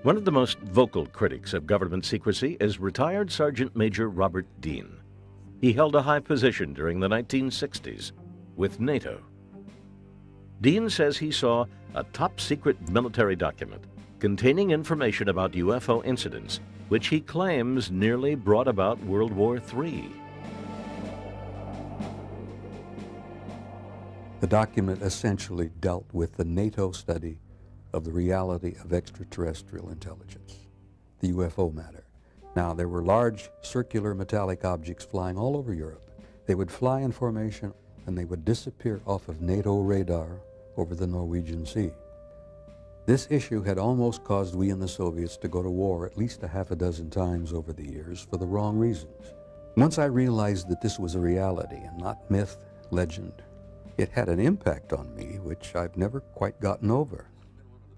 One of the most vocal critics of government secrecy is retired Sergeant Major Robert Dean. He held a high position during the 1960s with NATO. Dean says he saw a top-secret military document containing information about UFO incidents, which he claims nearly brought about World War III. The document essentially dealt with the NATO study of the reality of extraterrestrial intelligence, the UFO matter. Now, there were large circular metallic objects flying all over Europe. They would fly in formation and they would disappear off of NATO radar over the Norwegian Sea. This issue had almost caused we and the Soviets to go to war at least a half a dozen times over the years for the wrong reasons. Once I realized that this was a reality and not myth, legend, it had an impact on me which I've never quite gotten over.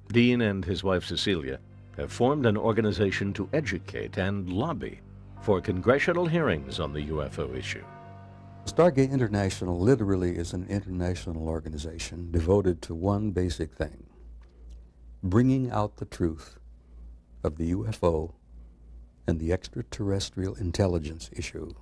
Dean and his wife Cecilia have formed an organization to educate and lobby for congressional hearings on the UFO issue. Stargate International literally is an international organization devoted to one basic thing: bringing out the truth of the UFO and the extraterrestrial intelligence issue,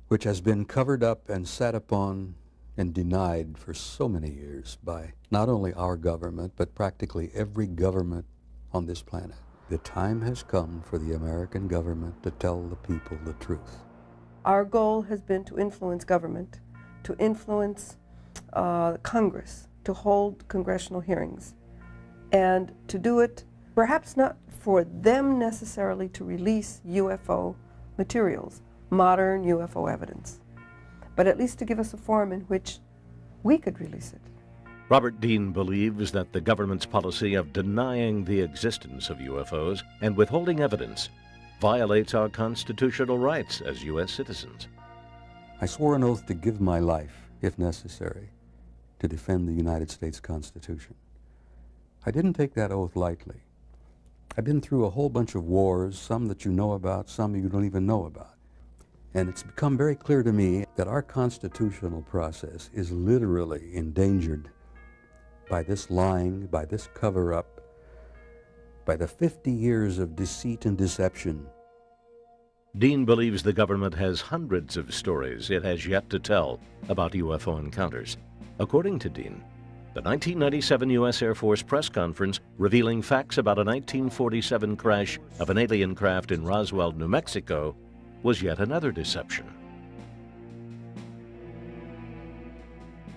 which has been covered up and sat upon and denied for so many years by not only our government, but practically every government on this planet. The time has come for the American government to tell the people the truth. Our goal has been to influence government, to influence Congress, to hold congressional hearings, and to do it perhaps not for them necessarily to release UFO materials, modern UFO evidence, but at least to give us a forum in which we could release it. Robert Dean believes that the government's policy of denying the existence of UFOs and withholding evidence violates our constitutional rights as U.S. citizens. I swore an oath to give my life, if necessary, to defend the United States Constitution. I didn't take that oath lightly. I've been through a whole bunch of wars, some that you know about, some you don't even know about. And it's become very clear to me that our constitutional process is literally endangered by this lying, by this cover-up, by the 50 years of deceit and deception. Dean believes the government has hundreds of stories it has yet to tell about UFO encounters. According to Dean, the 1997 U.S. Air Force press conference revealing facts about a 1947 crash of an alien craft in Roswell, New Mexico, was yet another deception.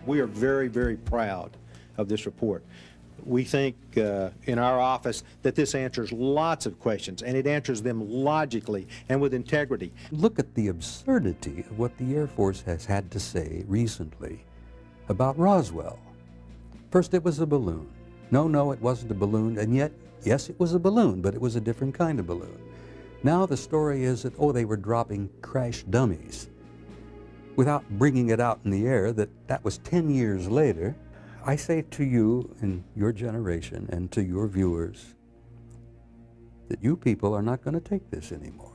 We are very, very proud of this report. We think in our office that this answers lots of questions, and it answers them logically and with integrity. Look at the absurdity of what the Air Force has had to say recently about Roswell. First it was a balloon. No, it wasn't a balloon, and yet, yes, it was a balloon, but it was a different kind of balloon. Now the story is that, oh, they were dropping crash dummies without bringing it out in the air, that was 10 years later. I say to you and your generation and to your viewers that you people are not going to take this anymore.